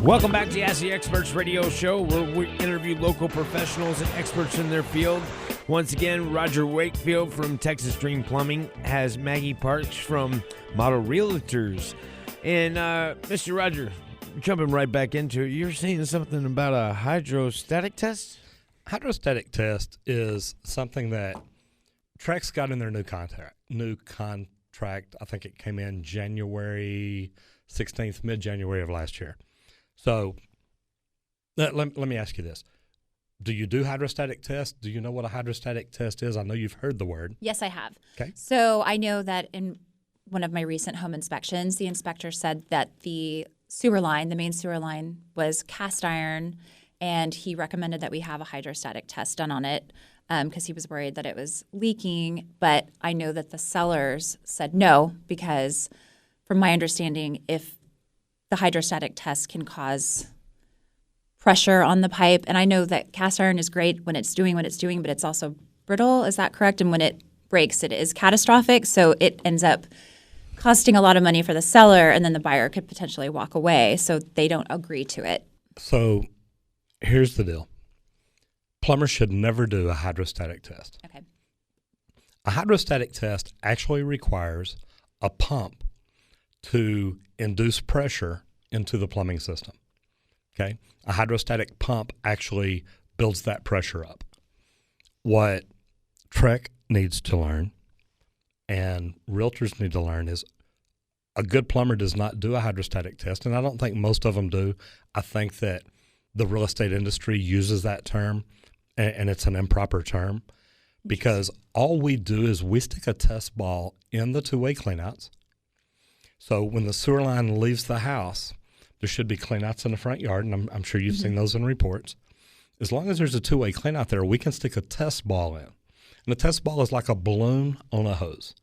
Welcome back to the Ask the Experts radio show, where we interview local professionals and experts in their field. Once again, Roger Wakefield from Texas Dream Plumbing has Maggie Parks from Model Realtors. And Mr. Roger, jumping right back into it, you're saying something about a hydrostatic test? Hydrostatic test is something that Trex got in their new contract. I think it came in January 16th, mid-January of last year. So let me ask you this. Do you do hydrostatic tests? Do you know what a hydrostatic test is? I know you've heard the word. Yes, I have. Okay. So I know that in one of my recent home inspections, the inspector said that the sewer line, the main sewer line, was cast iron, and he recommended that we have a hydrostatic test done on it because he was worried that it was leaking. But I know that the sellers said no because, from my understanding, if the hydrostatic test can cause pressure on the pipe. And I know that cast iron is great when it's doing what it's doing, but it's also brittle. Is that correct? And when it breaks, it is catastrophic. So it ends up costing a lot of money for the seller, and then the buyer could potentially walk away. So they don't agree to it. So here's the deal. Plumbers should never do a hydrostatic test. Okay. A hydrostatic test actually requires a pump to induce pressure into the plumbing system. Okay? A hydrostatic pump actually builds that pressure up. What Trek needs to learn and realtors need to learn is a good plumber does not do a hydrostatic test, and I don't think most of them do. I think that the real estate industry uses that term, and it's an improper term, because all we do is we stick a test ball in the two-way cleanouts. So when the sewer line leaves the house, there should be cleanouts in the front yard, and I'm sure you've seen those in reports. As long as there's a two-way cleanout there, we can stick a test ball in. And the test ball is like a balloon on a hose.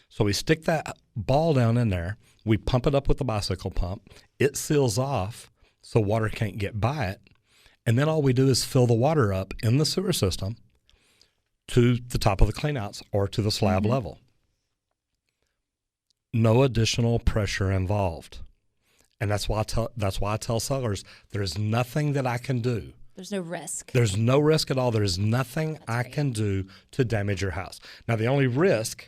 So we stick that ball down in there. We pump it up with the bicycle pump. It seals off so water can't get by it. And then all we do is fill the water up in the sewer system to the top of the cleanouts or to the slab level. No additional pressure involved. And that's why I tell sellers there's nothing that I can do. There's no risk. There's no risk at all. There's nothing I can do to damage your house. Now, the only risk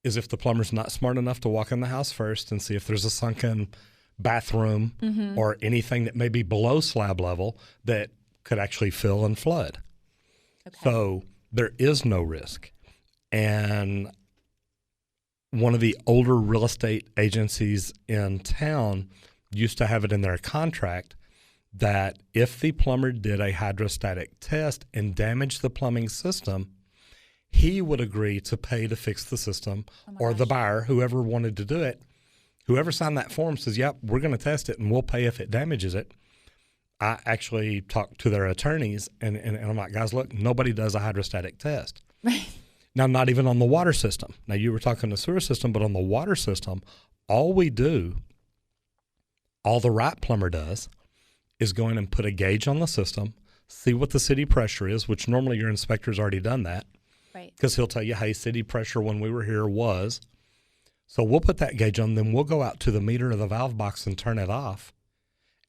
is if the plumber's not smart enough to walk in the house first and see if there's a sunken bathroom or anything that may be below slab level that could actually fill and flood. Okay. So there is no risk. And one of the older real estate agencies in town used to have it in their contract that if the plumber did a hydrostatic test and damaged the plumbing system, he would agree to pay to fix the system, or the buyer, whoever wanted to do it. Whoever signed that form says, yep, we're going to test it and we'll pay if it damages it. I actually talked to their attorneys and I'm like, guys, look, nobody does a hydrostatic test. Right. Now, not even on the water system. Now, you were talking the sewer system, but on the water system, all we do, all the right plumber does, is go in and put a gauge on the system, see what the city pressure is, which normally your inspector's already done that. Right. Because he'll tell you, hey, city pressure when we were here was. So we'll put that gauge on, then we'll go out to the meter of the valve box and turn it off,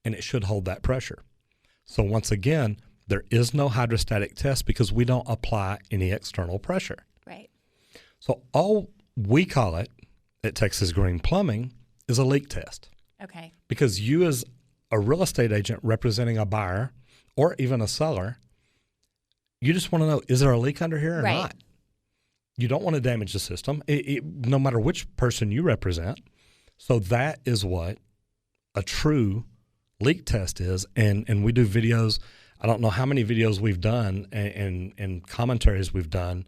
and it should hold that pressure. So once again, there is no hydrostatic test because we don't apply any external pressure. Right. So all we call it at Texas Green Plumbing is a leak test. Okay. Because you as a real estate agent representing a buyer or even a seller, you just want to know, is there a leak under here or not? You don't want to damage the system, no matter which person you represent. So that is what a true leak test is. And we do videos. I don't know how many videos we've done and commentaries we've done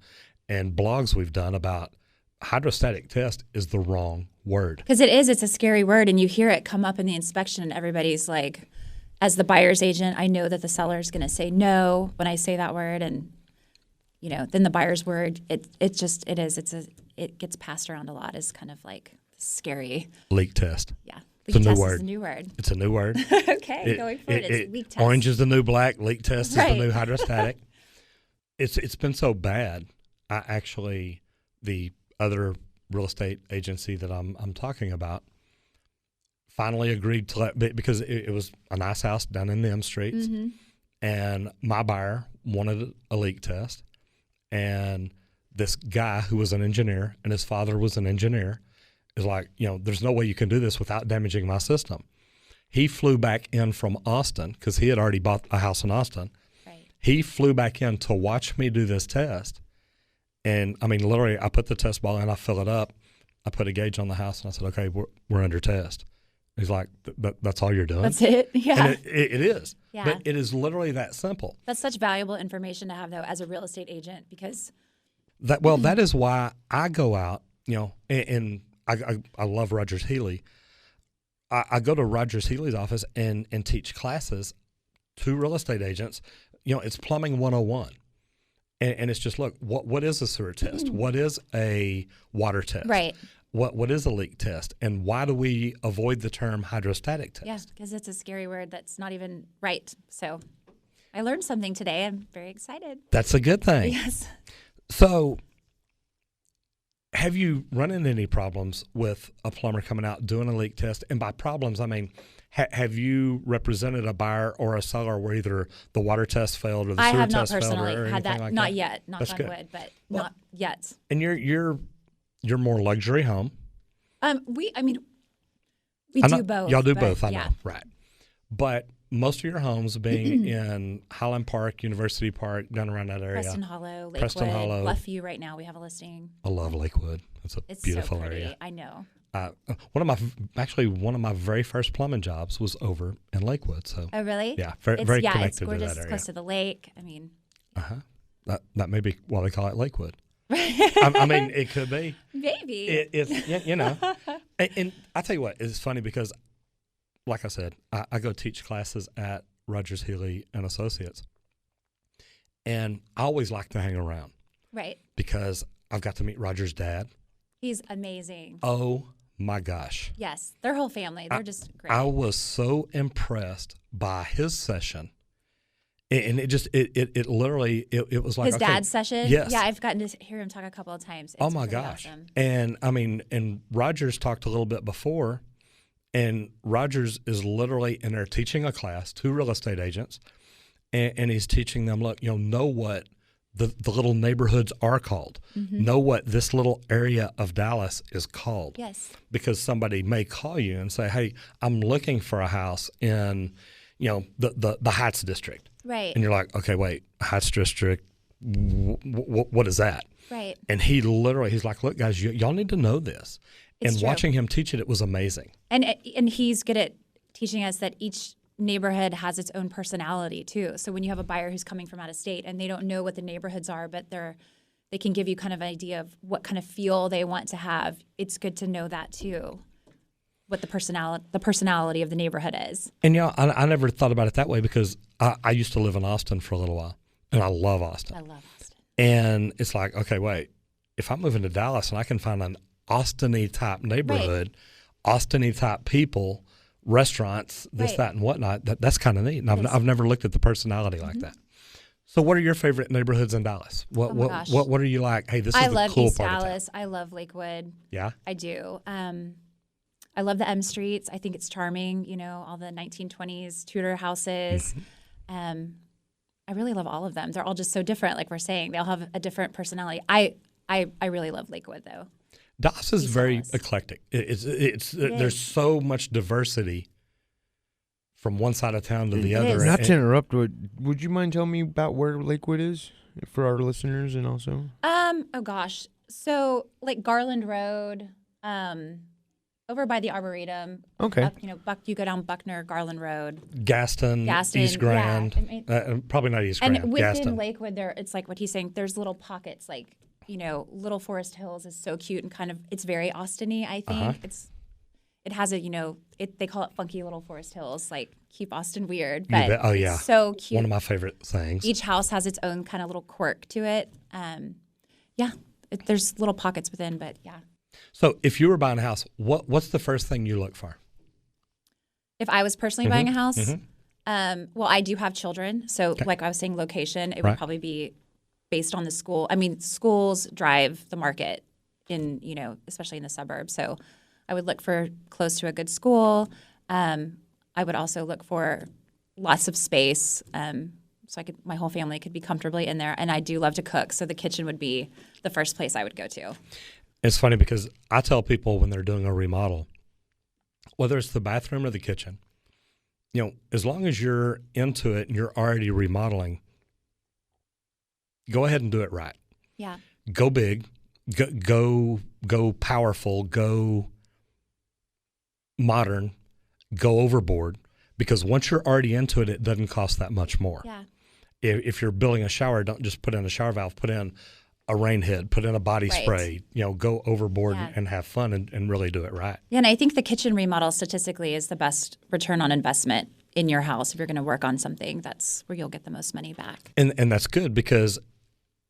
and blogs we've done about hydrostatic test is the wrong word. Because it's a scary word, and you hear it come up in the inspection, and everybody's like, as the buyer's agent, I know that the seller is going to say no when I say that word, and then the buyer's word, it gets passed around a lot as kind of like scary. Leak test. Yeah. It's a new word. Is a new word. It's a new word. Okay, going forward, it's leak test. Orange is the new black. Leak test is the new hydrostatic. It's been so bad. The other real estate agency that I'm talking about finally agreed to because it was a nice house down in the M streets, and my buyer wanted a leak test, and this guy who was an engineer and his father was an engineer is like, there's no way you can do this without damaging my system. He flew back in from Austin because he had already bought a house in Austin. Right. He flew back in to watch me do this test. And I mean, literally, I put the test ball in, I fill it up, I put a gauge on the house, and I said, okay, we're under test. He's like, that's all you're doing? That's it? Yeah. And it is. Yeah. But it is literally that simple. That's such valuable information to have, though, as a real estate agent, because That is why I go out, and I love Rogers Healy. I go to Rogers Healy's office and teach classes to real estate agents. It's plumbing 101. And it's just, look, what is a sewer test? What is a water test? Right. What is a leak test? And why do we avoid the term hydrostatic test? Yeah, because it's a scary word that's not even right. So I learned something today. I'm very excited. That's a good thing. Yes. So have you run into any problems with a plumber coming out doing a leak test? And by problems, I mean, have you represented a buyer or a seller where either the water test failed or the sewer test failed? I have not personally had that. Like Not that? yet. Knock That's on good. wood, but not yet. And you're more luxury home. We I know, do both. Y'all do but both, I yeah. know, right. But most of your homes being in Highland Park, University Park, down around that area. Preston Hollow, Lakewood, Preston Hollow. Bluffview right now we have a listing. I love Lakewood. It's beautiful so pretty. area. I know. One of my very first plumbing jobs was over in Lakewood. So Oh, really? yeah, very connected it's gorgeous. to that It's area. close to the lake. I mean, That may be why they call it Lakewood. I mean, it could be. maybe. It's and I tell you what, it's funny because, like I said, I go teach classes at Rogers Healy and Associates, and I always like to hang around Right. because I've got to meet Roger's dad. He's amazing. Oh my gosh. Yes. Their whole family. They're just great. I was so impressed by his session. And it just, it literally, it was like His okay, dad's session? Yes. Yeah, I've gotten to hear him talk a couple of times. It's Oh my really gosh. awesome. And I mean, and Rogers talked a little bit before, and Rogers is literally in there teaching a class to real estate agents, and he's teaching them, look, know what the little neighborhoods are called. Know what this little area of Dallas is called. Yes. Because somebody may call you and say, hey, I'm looking for a house in, the Heights District. Right. And you're like, okay, wait, Heights District, what is that? Right. And he's like, look, guys, y'all need to know this. It's and true. watching him teach it was amazing. And he's good at teaching us that each neighborhood has its own personality too. So when you have a buyer who's coming from out of state and they don't know what the neighborhoods are, but they can give you kind of an idea of what kind of feel they want to have. It's good to know that too, what the personality of the neighborhood is. And I never thought about it that way because I used to live in Austin for a little while, and I love Austin. I love Austin. And it's like, okay, wait, if I'm moving to Dallas and I can find an Austin-y type neighborhood, Austin-y type people, restaurants, this, Right. that, and whatnot, that's kind of neat. And I've never looked at the personality like that. So what are your favorite neighborhoods in Dallas? What gosh. what are you like? Hey, this is I the love cool East part of town. Dallas. I love Lakewood. Yeah? I do. I love the M streets. I think it's charming, all the 1920s Tudor houses. I really love all of them. They're all just so different, like we're saying. They all have a different personality. I really love Lakewood, though. Dallas is East very Dallas. eclectic. There's so much diversity from one side of town to the It other. is. Not to interrupt, would you mind telling me about where Lakewood is for our listeners and also? Oh gosh. So like Garland Road, over by the Arboretum. Okay. Up, you go down Buckner, Garland Road. Gaston, East Grand, yeah. I mean, probably not East Grand. and within Gaston. Lakewood, it's like what he's saying. There's little pockets, like Little Forest Hills is so cute and kind of it's very Austin-y. I think it has a they call it funky Little Forest Hills, like keep Austin weird. But bet. Oh, yeah. it's so cute. One of my favorite things. Each house has its own kind of little quirk to it. There's little pockets within, but yeah. So if you were buying a house, what's the first thing you look for? If I was personally buying a house, well, I do have children, so like I was saying, location, it would probably be based on the school. I mean, schools drive the market in, especially in the suburbs. So I would look for close to a good school. I would also look for lots of space, so my whole family could be comfortably in there. And I do love to cook, so the kitchen would be the first place I would go to. It's funny because I tell people when they're doing a remodel, whether it's the bathroom or the kitchen, as long as you're into it and you're already remodeling, go ahead and do it right. Yeah. Go big, go powerful, go modern, go overboard, because once you're already into it, it doesn't cost that much more. Yeah. If you're building a shower, don't just put in a shower valve, put in a rain head, put in a body spray, go overboard and have fun and really do it right. Yeah, and I think the kitchen remodel statistically is the best return on investment in your house. If you're going to work on something, that's where you'll get the most money back. And that's good, because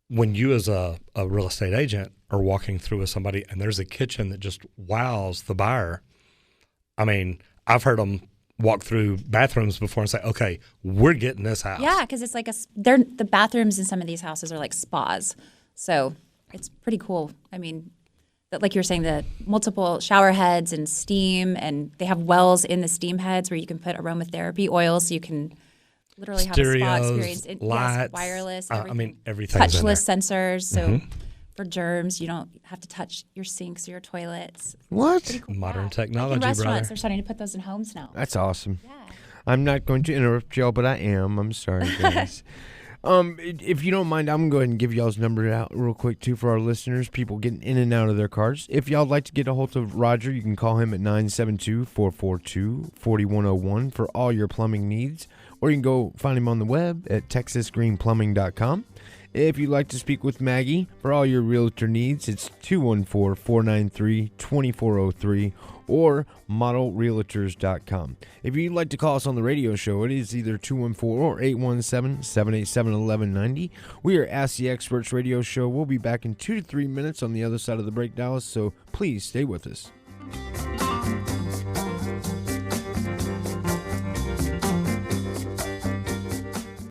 when you as a real estate agent are walking through with somebody and there's a kitchen that just wows the buyer, I mean, I've heard them walk through bathrooms before and say, okay, we're getting this house. Yeah, because it's like the bathrooms in some of these houses are like spas. So it's pretty cool. I mean, like you were saying, the multiple shower heads and steam, and they have wells in the steam heads where you can put aromatherapy oil, so you can literally have a spa experience. Lights, yes, wireless, everything. I mean, everything's touchless sensors. So for germs, you don't have to touch your sinks or your toilets. What? Cool. Modern Like technology, in restaurants, brother. they're starting to put those in homes now. That's awesome. Yeah. I'm not going to interrupt y'all, but I am. I'm sorry, guys. If you don't mind, I'm going to go ahead and give y'all's number out real quick, too, for our listeners, people getting in and out of their cars. If y'all would like to get a hold of Roger, you can call him at 972-442-4101 for all your plumbing needs, or you can go find him on the web at texasgreenplumbing.com. If you'd like to speak with Maggie for all your realtor needs, it's 214-493-2403 or modelrealtors.com. If you'd like to call us on the radio show, it is either 214 or 817-787-1190. We are Ask the Experts radio show. We'll be back in 2 to 3 minutes on the other side of the break, Dallas, so please stay with us.